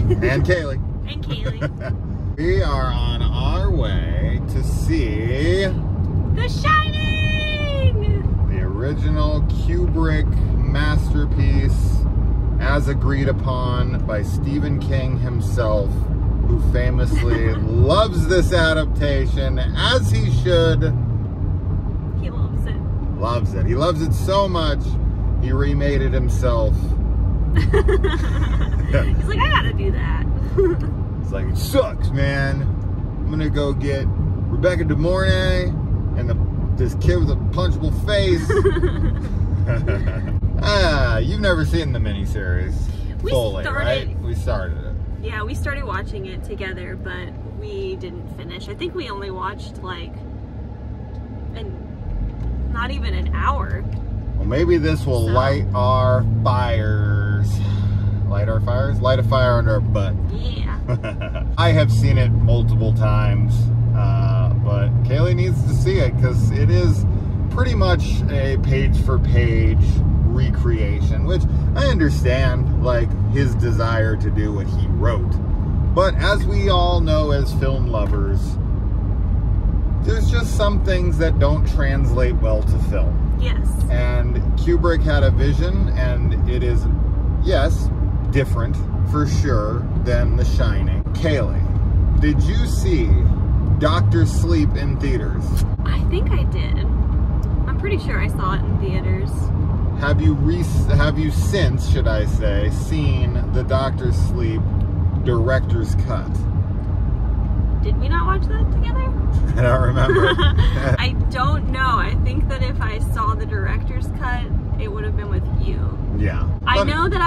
And Kaylee. And Kaylee. We are on our way to see The Shining! The original Kubrick masterpiece, as agreed upon by Stephen King himself, who famously loves this adaptation, as he should. He loves it. Loves it. He loves it so much, he remade it himself. He's like, I gotta do that. It's like, it sucks, man. I'm gonna go get Rebecca De Mornay and this kid with a punchable face. You've never seen the miniseries fully, right? We started it. Yeah, we started watching it together, but we didn't finish. I think we only watched like not even an hour. Well, maybe this will light our fires. Light our fires? Light a fire under our butt. Yeah. I have seen it multiple times, but Kaylee needs to see it because it is pretty much a page-for-page recreation, which I understand, like, his desire to do what he wrote. But as we all know as film lovers, there's just some things that don't translate well to film. Yes. And Kubrick had a vision, and it is, yes, different for sure than The Shining. Kaylee, did you see Dr. Sleep in theaters? I think I did. I'm pretty sure I saw it in theaters. Have you since, should I say, seen the Dr. Sleep director's cut? Did we not watch that together? I don't remember. I don't know. I think that if I saw the director's cut, it would have been with you. Yeah. I know that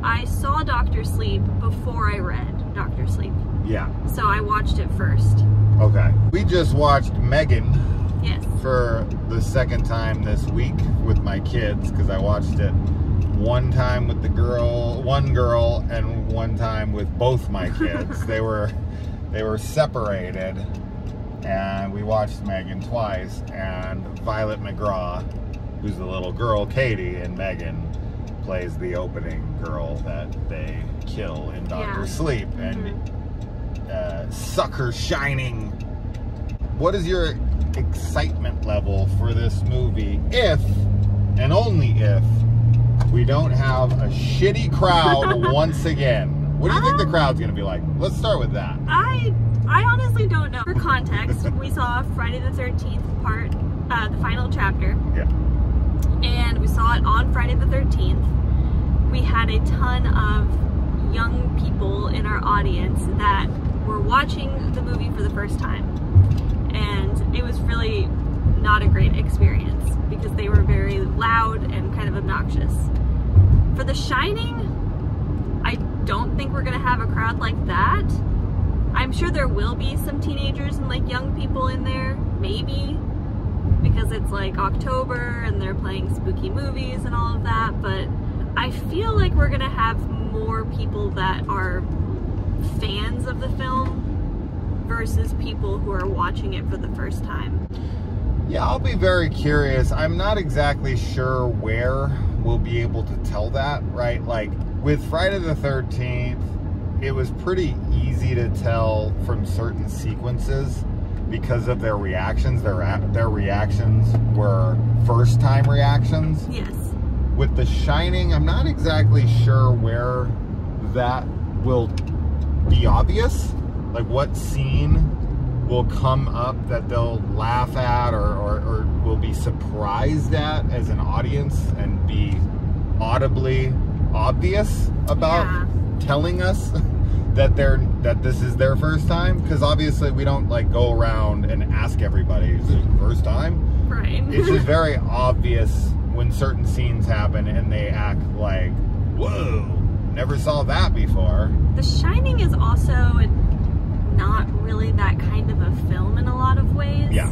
I saw Dr. Sleep before I read Dr. Sleep. Yeah. So I watched it first. Okay. We just watched Megan. Yes. For the second time this week with my kids, because I watched it one time with one girl, and one time with both my kids. They were separated, and we watched Megan twice. And Violet McGraw, who's the little girl Katie in Megan, plays the opening girl that they kill in Dr. Sleep, and Sucker Shining. What is your excitement level for this movie if, and only if, we don't have a shitty crowd once again? What do you think the crowd's gonna be like? Let's start with that. I honestly don't know. For context, we saw Friday the 13th part, the final chapter. Yeah. And we saw it on Friday the 13th. We had a ton of young people in our audience that were watching the movie for the first time. And it was really not a great experience because they were very loud and kind of obnoxious. For The Shining, I don't think we're gonna have a crowd like that. I'm sure there will be some teenagers and like young people in there, maybe, because it's like October and they're playing spooky movies and all of that, but I feel like we're gonna have more people that are fans of the film versus people who are watching it for the first time. Yeah, I'll be very curious. I'm not exactly sure where we'll be able to tell that, right? Like, with Friday the 13th, it was pretty easy to tell from certain sequences because of their reactions. Their reactions were first-time reactions. Yes. With The Shining, I'm not exactly sure where that will be obvious. Like, what scene will come up that they'll laugh at or will be surprised at as an audience and be audibly obvious about telling us that this is their first time? Because obviously we don't like go around and ask everybody, is it first time? Right. It's just very obvious when certain scenes happen and they act like, whoa, never saw that before. The Shining is also not really that kind of a film in a lot of ways. Yeah.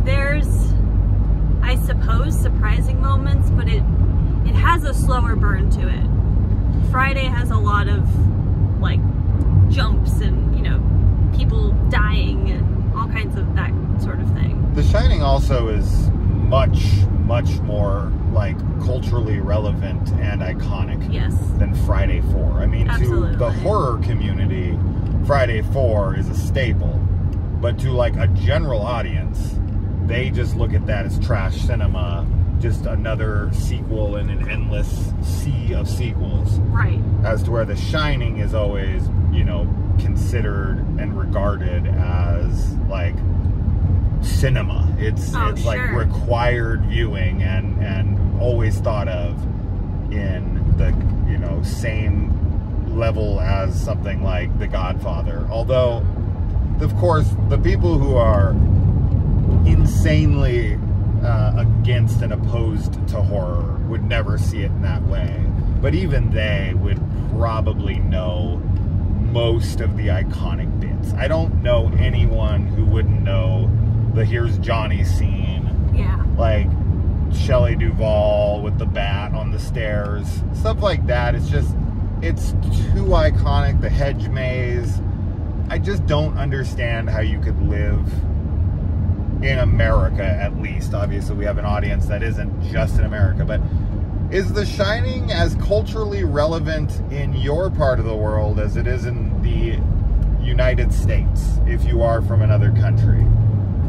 There's, I suppose, surprising moments, but it has a slower burn to it. Friday has a lot of like jumps and, you know, people dying and all kinds of that sort of thing. The Shining also is much more like culturally relevant and iconic Yes. than Friday 4. I mean, Absolutely. to the horror community, Friday 4 is a staple, but to like a general audience, they just look at that as trash cinema, just another sequel in an endless sea of sequels. Right. As to where The Shining is always, you know, considered and regarded as like cinema. It's like required viewing and always thought of in the, you know, same level as something like The Godfather. Although, of course, the people who are insanely against and opposed to horror would never see it in that way. But even they would probably know most of the iconic bits. I don't know anyone who wouldn't know the Here's Johnny scene. Yeah. Like Shelley Duvall with the bat on the stairs. Stuff like that. It's just, it's too iconic. The hedge maze. I just don't understand how you could live in America, at least. Obviously, we have an audience that isn't just in America, but is The Shining as culturally relevant in your part of the world as it is in the United States, if you are from another country?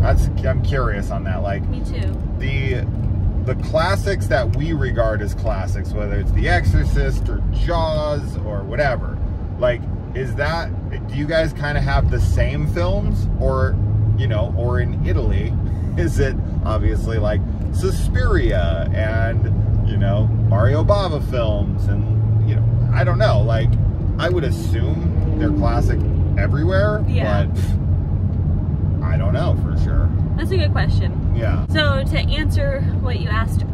I'm curious on that. Like, me too. The classics that we regard as classics, whether it's The Exorcist or Jaws or whatever, like, is that, do you guys kind of have the same films? Or, you know, or in Italy, is it obviously like Suspiria and, you know, Mario Bava films and, you know, I don't know. Like, I would assume they're classic everywhere, yeah. But I don't know for sure. That's a good question. Yeah. So to answer what you asked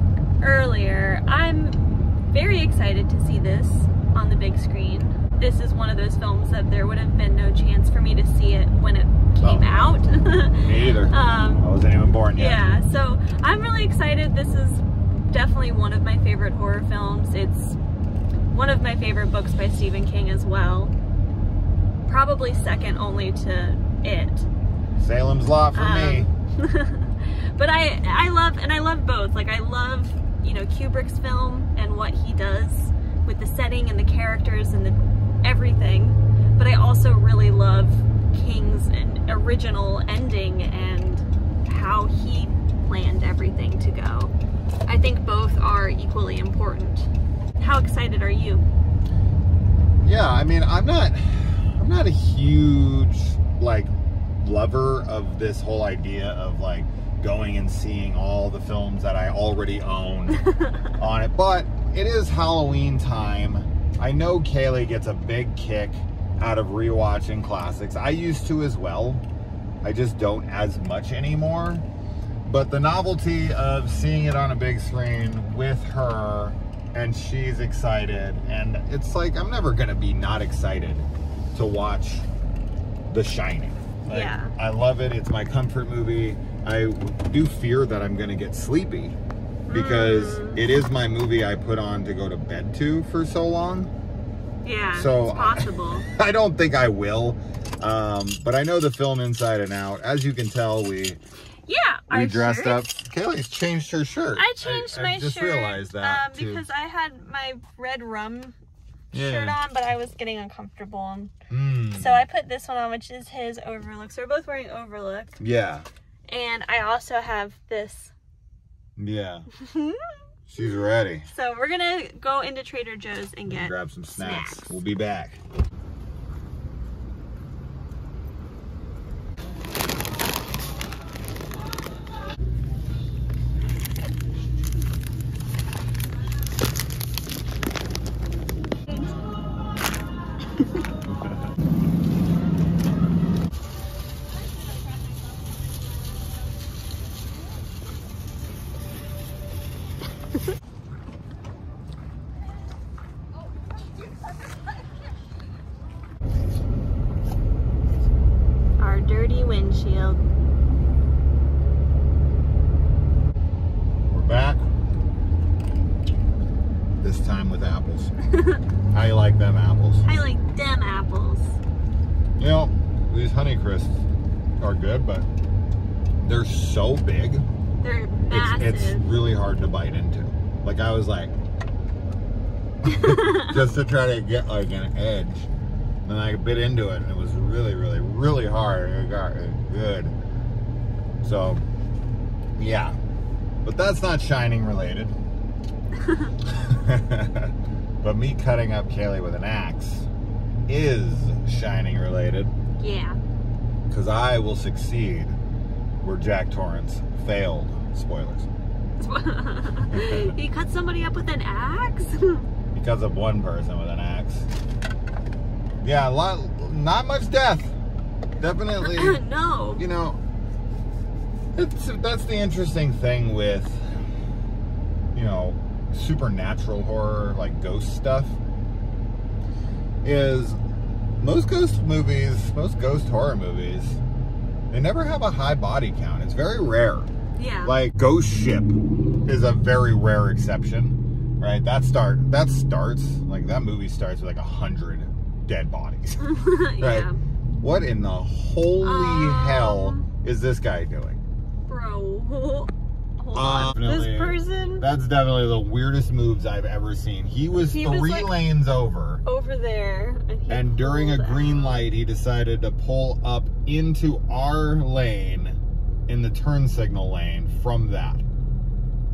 earlier, I'm very excited to see this on the big screen. This is one of those films that there would have been no chance for me to see it when it came out. Me either. I wasn't even born yet. Yeah, so I'm really excited. This is definitely one of my favorite horror films. It's one of my favorite books by Stephen King as well. Probably second only to It. Salem's Lot for me. But I love both. Like, I love, you know, Kubrick's film and what he does with the setting and the characters and the everything, but I also really love King's original ending and how he planned everything to go. I think both are equally important. How excited are you? Yeah, I mean, I'm not a huge like lover of this whole idea of like going and seeing all the films that I already own on it, but it is Halloween time. I know Kaylee gets a big kick out of rewatching classics. I used to as well. I just don't as much anymore. But the novelty of seeing it on a big screen with her, and she's excited, and it's like, I'm never gonna be not excited to watch The Shining. Like, yeah. I love it. It's my comfort movie. I do fear that I'm gonna get sleepy, because it is my movie I put on to go to bed to for so long. Yeah, so it's possible. I don't think I will, but I know the film inside and out. As you can tell, we dressed up. Kaylee's changed her shirt. I changed my shirt. I just realized that because I had my red rum shirt on, but I was getting uncomfortable. So I put this one on, which is his Overlook. So we're both wearing Overlook. Yeah. And I also have this. Yeah. She's ready. So we're gonna go into Trader Joe's and grab some snacks. We'll be back. Our dirty windshield. We're back. This time with apples. How you like them apples? I like them apples. You know, these Honeycrisps are good, but they're so big. They're massive. It's really hard to bite into. Like, I was like, just to try to get like an edge. And I bit into it, and it was really, really, really hard. It got good. So, yeah. But that's not Shining related. But me cutting up Kaylee with an axe is Shining related. Yeah. Because I will succeed where Jack Torrance failed. Spoilers. He cut somebody up with an axe? He cuts up one person with an axe. Yeah, not much death. Definitely. No. You know, that's the interesting thing with, you know, supernatural horror, like ghost stuff, is most ghost horror movies, they never have a high body count. It's very rare. Yeah. Like Ghost Ship is a very rare exception, right? That movie starts with like 100 dead bodies. Right? Yeah. What in the holy hell is this guy doing? Bro, hold on. This person? That's definitely the weirdest moves I've ever seen. He was 3 like, lanes over there. And during a green light, he decided to pull up into our lane in the turn signal lane from that.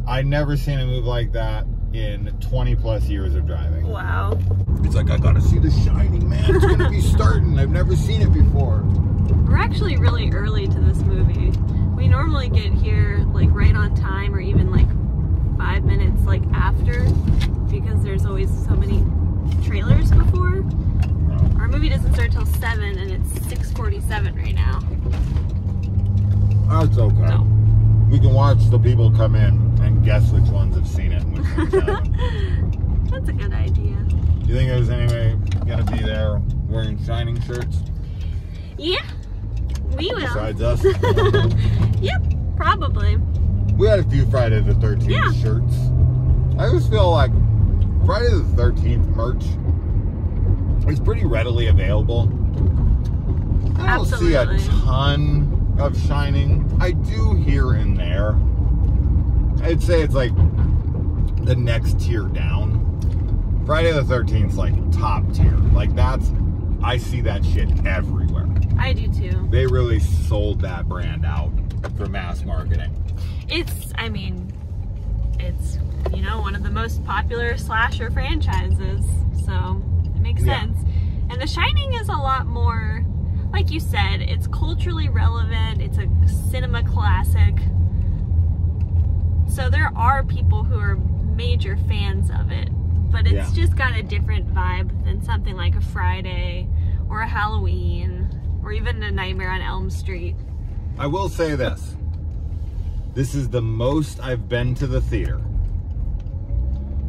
I'd never seen a move like that in 20 plus years of driving. Wow. It's like, I gotta see The Shining, man. It's gonna be starting. I've never seen it before. We're actually really early to this movie. We normally get here like right on time, or even like 5 minutes like after, because there's always so many trailers before. Our movie doesn't start till 7 and it's 6:47 right now. That's okay. No. We can watch the people come in and guess which ones have seen it and which ones haven't. That's a good idea. Do you think there's anybody gonna be there wearing Shining shirts? Yeah, we will. Besides us? Yep, probably. We had a few Friday the 13th shirts. I always feel like Friday the 13th merch is pretty readily available. I don't see a ton of Shining. I do here and there. I'd say it's like the next tier down. Friday the 13th's like top tier. Like I see that shit everywhere. I do too. They really sold that brand out for mass marketing. It's, you know, one of the most popular slasher franchises, so it makes sense. And The Shining is a lot more, like you said, it's culturally relevant, it's a cinema classic. So there are people who are major fans of it, but it's just got a different vibe than something like a Friday or a Halloween or even a Nightmare on Elm Street. I will say this. This is the most I've been to the theater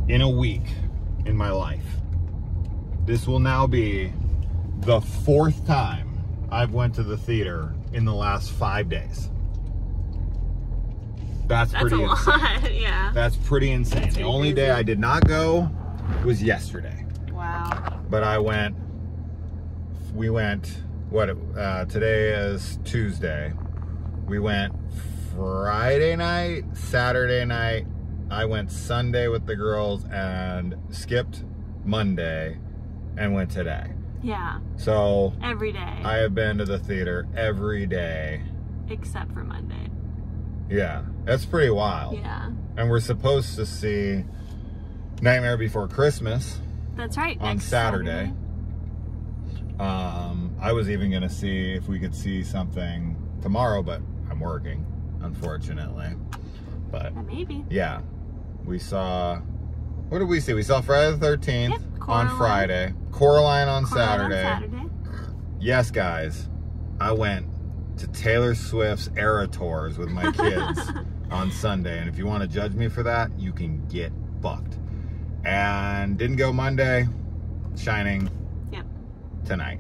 in a week in my life. This will now be the 4th time I've went to the theater in the last 5 days. That's pretty insane. Lot, yeah. That's pretty insane. That's the only day I did not go was yesterday. Wow. But we went, today is Tuesday. We went Friday night, Saturday night. I went Sunday with the girls and skipped Monday and went today. Yeah. So every day. I have been to the theater every day. Except for Monday. Yeah. That's pretty wild. Yeah. And we're supposed to see Nightmare Before Christmas. That's right. On Saturday. I was even going to see if we could see something tomorrow, but I'm working, unfortunately. But maybe. Yeah. We saw, what did we see? We saw Friday the 13th on Friday. Coraline on Saturday. Yes, guys. I went to Taylor Swift's Era Tours with my kids on Sunday. And if you want to judge me for that, you can get fucked. And didn't go Monday. Shining tonight.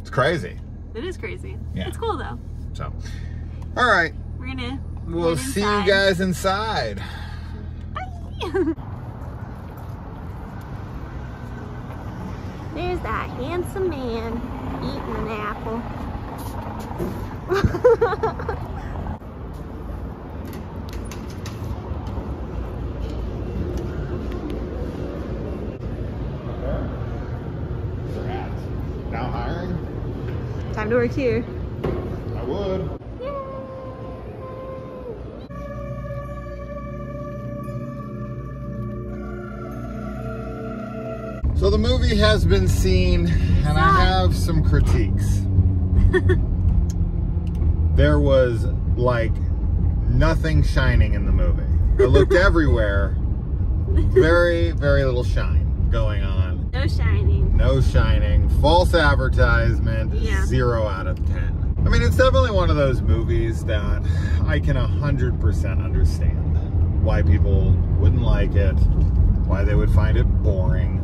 It's crazy. It is crazy. Yeah. It's cool though. So, all right. We'll see you guys inside. Bye. There's that handsome man eating an apple. drive to work too. I would. So the movie has been seen, and I have some critiques. There was like nothing shining in the movie. I looked everywhere. Very, very little shine going on. No shining. No shining. False advertisement. Yeah. 0 out of 10. I mean, it's definitely one of those movies that I can 100% understand why people wouldn't like it, why they would find it boring.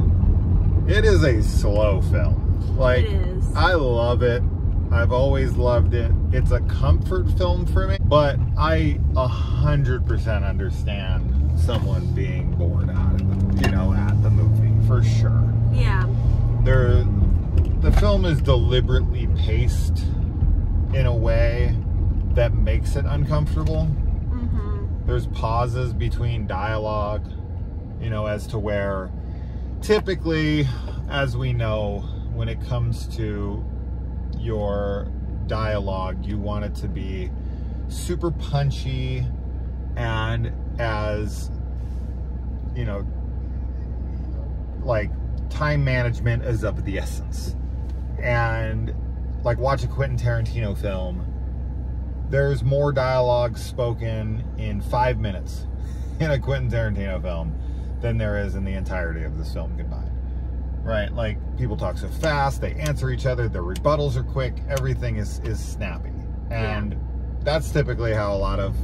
It is a slow film. Like, it is. I love it. I've always loved it. It's a comfort film for me, but I 100% understand someone being bored out of it, you know, at the movie, for sure. Yeah. The film is deliberately paced in a way that makes it uncomfortable. Mm-hmm. There's pauses between dialogue, you know, as to where typically, as we know, when it comes to your dialogue, you want it to be super punchy and as, you know, like time management is of the essence. And like watch a Quentin Tarantino film, there's more dialogue spoken in 5 minutes in a Quentin Tarantino film than there is in the entirety of this film combined. Right? Like, people talk so fast, they answer each other, their rebuttals are quick, everything is snappy. And that's typically how a lot of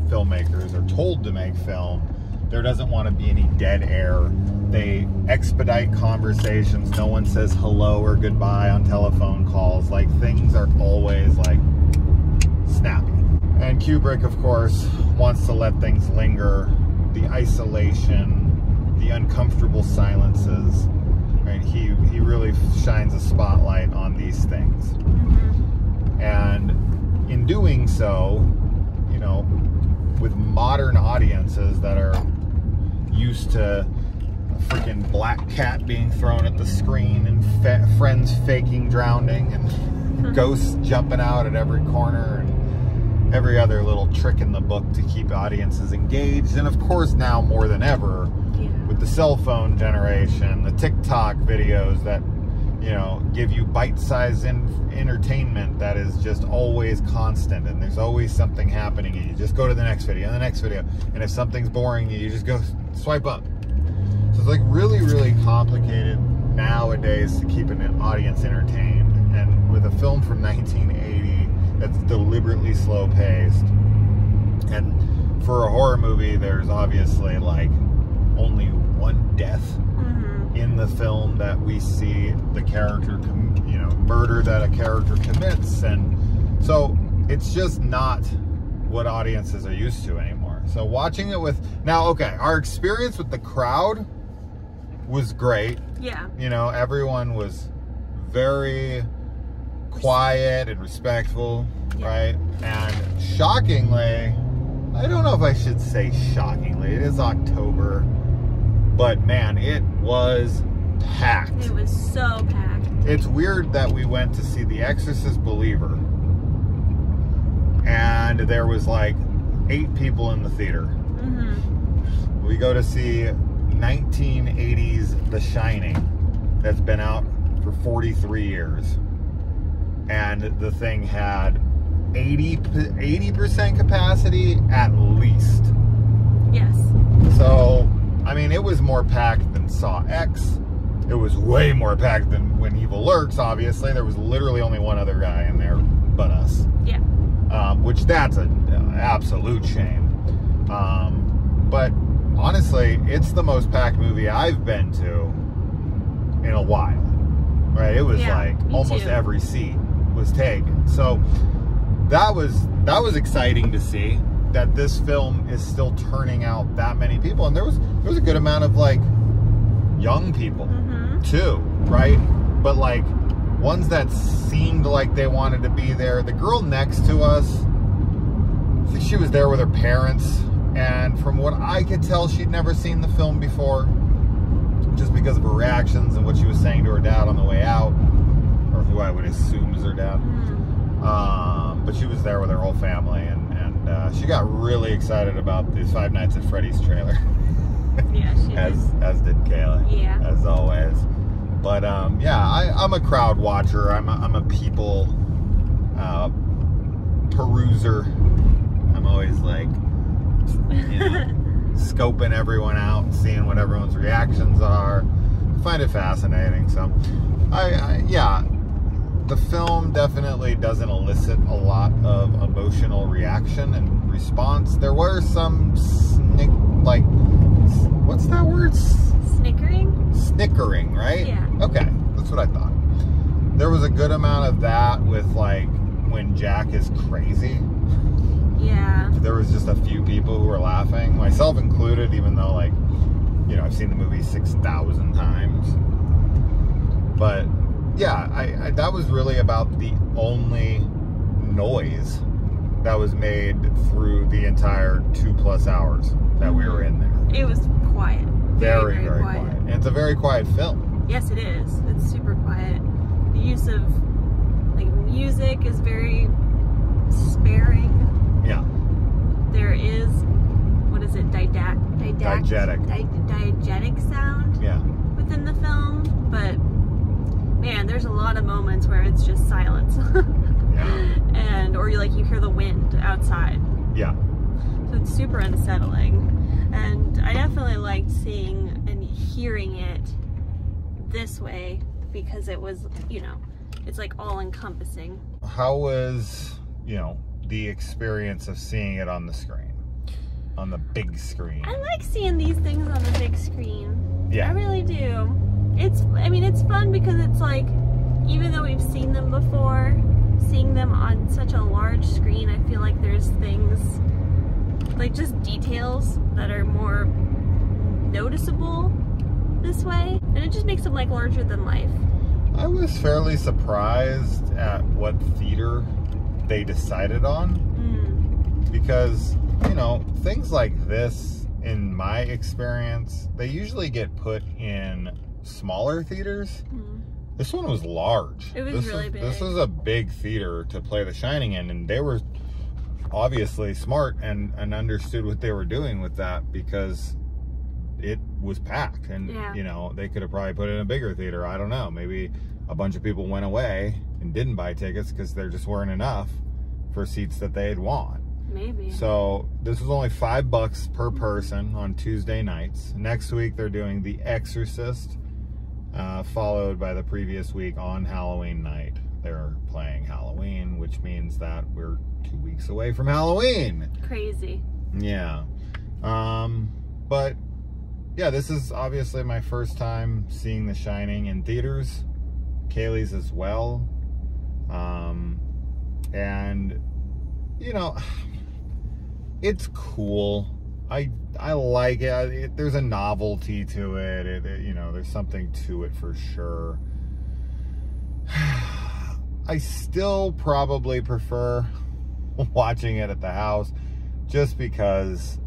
filmmakers are told to make film. There doesn't want to be any dead air. They expedite conversations. No one says hello or goodbye on telephone calls. Like, things are always, like, snappy. And Kubrick, of course, wants to let things linger. The isolation, the uncomfortable silences. Right? He really shines a spotlight on these things. Mm-hmm. And in doing so, you know, with modern audiences that are used to a freaking black cat being thrown at the screen and friends faking drowning and ghosts jumping out at every corner and every other little trick in the book to keep audiences engaged. And of course now more than ever, with the cell phone generation, the TikTok videos that, you know, give you bite-sized entertainment that is just always constant, and there's always something happening, and you just go to the next video and the next video, and if something's boring you just go swipe up. So it's like really, really complicated nowadays to keep an audience entertained, and with a film from 1980 that's deliberately slow-paced, and for a horror movie there's obviously like only one death in the film that we see the character, you know, murder that a character commits, and so it's just not what audiences are used to anymore. So watching it with, now, okay, our experience with the crowd was great. Yeah. You know, everyone was very quiet and respectful, right? And shockingly, I don't know if I should say shockingly, it is October, but man, it was packed. It was so packed. It's weird that we went to see The Exorcist Believer and there was like 8 people in the theater. Mm-hmm. We go to see 1980s The Shining, that's been out for 43 years, and the thing had 80% capacity at least. Yes. So, I mean, it was more packed than Saw X. It was way more packed than When Evil Lurks, obviously. There was literally only one other guy in there but us. Yeah. Which that's an absolute shame. But honestly, it's the most packed movie I've been to in a while. Right? It was like almost every seat was taken. So that was exciting to see that this film is still turning out that many people, and there was a good amount of like young people too, right? But like ones that seemed like they wanted to be there. The girl next to us, I think she was there with her parents, and from what I could tell, she'd never seen the film before, just because of her reactions and what she was saying to her dad on the way out. or who I would assume is her dad. But she was there with her whole family, and she got really excited about the Five Nights at Freddy's trailer. Yeah, she as did Kayla. Yeah. As always. But yeah, I'm a crowd watcher. I'm a people peruser. I'm always like, you know, scoping everyone out, seeing what everyone's reactions are. I find it fascinating. So, yeah, the film definitely doesn't elicit a lot of emotional reaction and response. There were some what's that word? Snickering? Snickering, right? Yeah. Okay, that's what I thought. There was a good amount of that with, like, when Jack is crazy. Yeah. There was just a few people who were laughing, myself included, even though, like, you know, I've seen the movie 6,000 times. But, yeah, that was really about the only noise that was made through the entire 2+ hours that we were in there. It was quiet. Very, very quiet. And it's a very quiet film. Yes, it is. It's super quiet. The use of, like, music is very sparing. Yeah. There is, what is it, diegetic sound Yeah. within the film, but man, there's a lot of moments where it's just silence. Yeah. Or you hear the wind outside. Yeah. So it's super unsettling. And I definitely liked seeing and hearing it this way because it was, you know, it's like all encompassing. How was, you know, the experience of seeing it on the screen? On the big screen? I like seeing these things on the big screen. Yeah. I really do. It's fun because it's like, even though we've seen them before, seeing them on such a large screen, I feel like there's things, like just details that are more noticeable this way. And it just makes them like larger than life. I was fairly surprised at what theater they decided on. Because, you know, things like this, in my experience, they usually get put in smaller theaters. This one was large. It was really big. This was a big theater to play The Shining in, and they were obviously smart and understood what they were doing with that, because it was packed, and you know, they could have probably put it in a bigger theater. I don't know, maybe a bunch of people went away and didn't buy tickets because there just weren't enough for seats that they'd want. Maybe. So this was only $5 per person on Tuesday nights. Next week they're doing The Exorcist, followed by the previous week on Halloween night. They're playing Halloween, which means that we're 2 weeks away from Halloween. Crazy. Yeah. But yeah, this is obviously my first time seeing The Shining in theaters. Kaylee's as well. And you know, it's cool. I like it. There's a novelty to it. You know, there's something to it for sure. I still probably prefer watching it at the house, just because,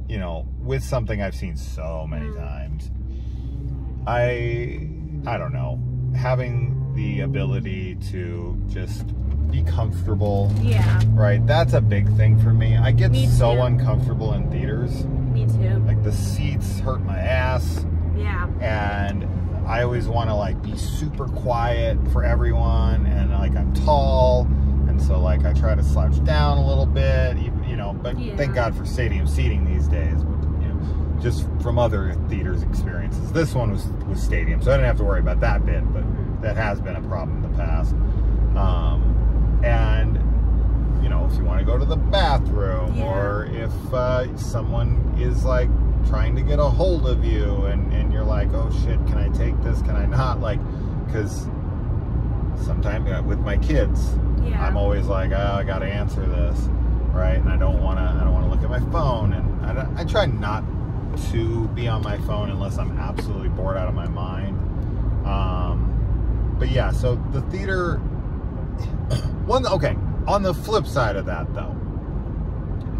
you know, with something I've seen so many times, I don't know, having the ability to just be comfortable. Yeah. Right? That's a big thing for me. I get so uncomfortable in theaters. Me too. Like, the seats hurt my ass. Yeah. And I always want to, like, be super quiet for everyone, and, like, I'm tall, and so, like, I try to slouch down a little bit, you know, but thank God for stadium seating these days, you know, just from other theaters experiences. This one was stadium, so I didn't have to worry about that bit, but that has been a problem in the past. And, you know, if you want to go to the bathroom, or if someone is, like, trying to get a hold of you, and you're like, oh shit, can I take this, can I not? Like, because sometimes with my kids, I'm always like, oh, I gotta answer this, right? And I don't want to look at my phone, and I try not to be on my phone unless I'm absolutely bored out of my mind. But yeah, so the theater, okay, on the flip side of that though,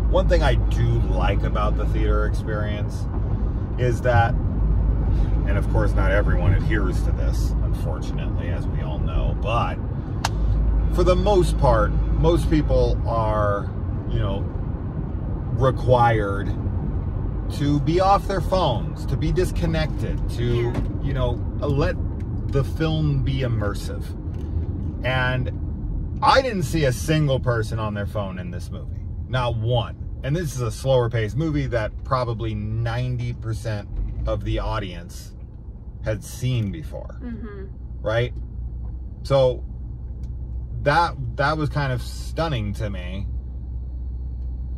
one thing I do like about the theater experience is that, And of course, not everyone adheres to this, unfortunately, as we all know. But for the most part, most people are, you know, required to be off their phones, to be disconnected, to, you know, let the film be immersive. And I didn't see a single person on their phone in this movie. Not one. And this is a slower paced movie that probably 90% of the audience had seen before. Right? So that was kind of stunning to me,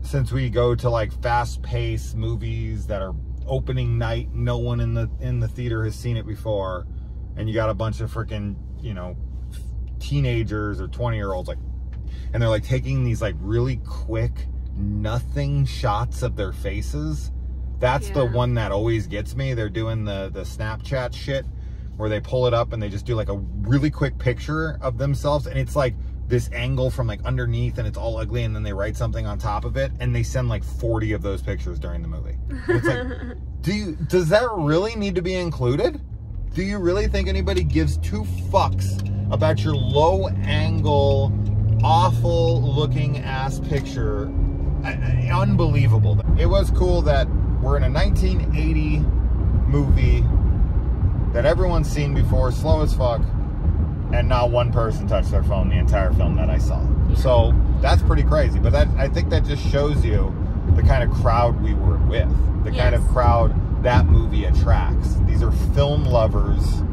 since we go to like fast paced movies that are opening night, no one in the theater has seen it before, and you got a bunch of freaking, you know, teenagers or 20-year-olds, like, and they're like taking these like really quick nothing shots of their faces. That's the one that always gets me. They're doing the Snapchat shit where they pull it up and they just do like a really quick picture of themselves, and it's like this angle from like underneath and it's all ugly, and then they write something on top of it, and they send like 40 of those pictures during the movie. And it's like, does that really need to be included? Do you really think anybody gives two fucks about your low angle, awful looking ass picture? Unbelievable. It was cool that we're in a 1980 movie that everyone's seen before, slow as fuck, and not one person touched their phone the entire film that I saw. So that's pretty crazy. But that, I think that just shows you the kind of crowd we were with, the kind of crowd that movie attracts. These are film lovers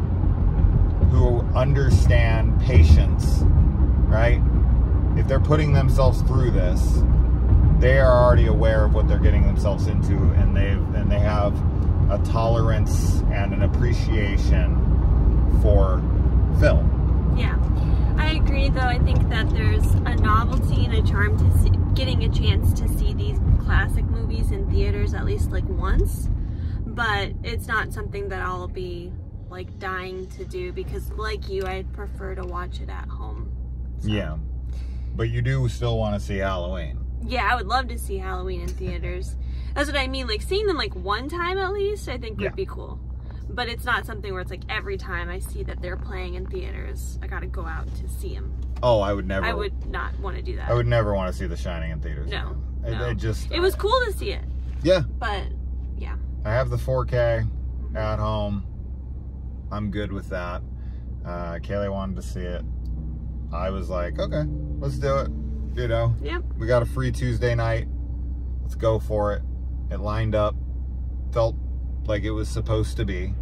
who understand patience, right? If they're putting themselves through this, they are already aware of what they're getting themselves into, and they have a tolerance and an appreciation for film. Yeah, I agree, though. I think that there's a novelty and a charm to getting a chance to see these classic movies in theaters at least like once, but it's not something that I'll be like dying to do, because like you, I'd prefer to watch it at home. So. Yeah, but you do still want to see Halloween. Yeah, I would love to see Halloween in theaters. That's what I mean, like seeing them like one time at least, I think would be cool. But it's not something where it's like every time I see that they're playing in theaters, I gotta go out to see them. Oh, I would never. I would not want to do that. I would never want to see The Shining in theaters. No. It was cool to see it. Yeah. But, yeah. I have the 4K at home. I'm good with that. Kaylee wanted to see it. I was like, okay, let's do it. You know? Yep. We got a free Tuesday night. Let's go for it. It lined up. Felt like it was supposed to be.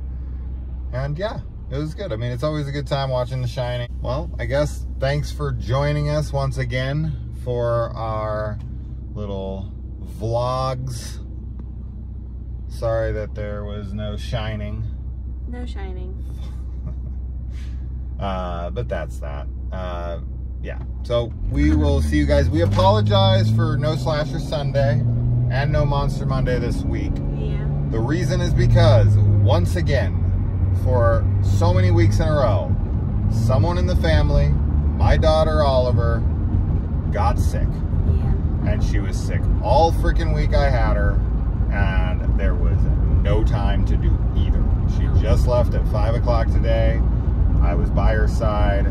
And yeah, it was good. I mean, it's always a good time watching The Shining. Well, I guess thanks for joining us once again for our little vlogs. Sorry that there was no Shining. No Shining. But that's that. Yeah. So we will see you guys. We apologize for no Slasher Sunday and no Monster Monday this week. Yeah. The reason is because, once again, for so many weeks in a row, someone in the family, my daughter Oliver, got sick. Yeah. And she was sick all freaking week I had her, and there was no time to do either. She just left at 5 o'clock today. I was by her side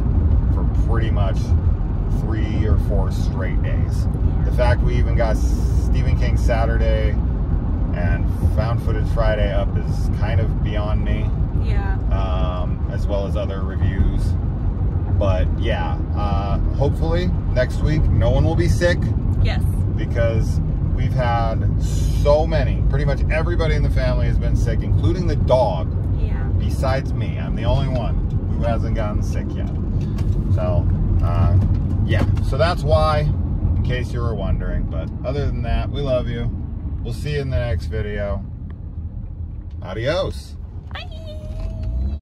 for pretty much 3 or 4 straight days. The fact we even got Stephen King Saturday and Found Footage Friday up is kind of beyond me. Yeah. As well as other reviews. But yeah, hopefully next week no one will be sick. Yes. Because we've had so many, pretty much everybody in the family has been sick, including the dog. Yeah. Besides me. I'm the only one who hasn't gotten sick yet. So, yeah. So that's why, in case you were wondering. But other than that, we love you. We'll see you in the next video. Adios. Bye.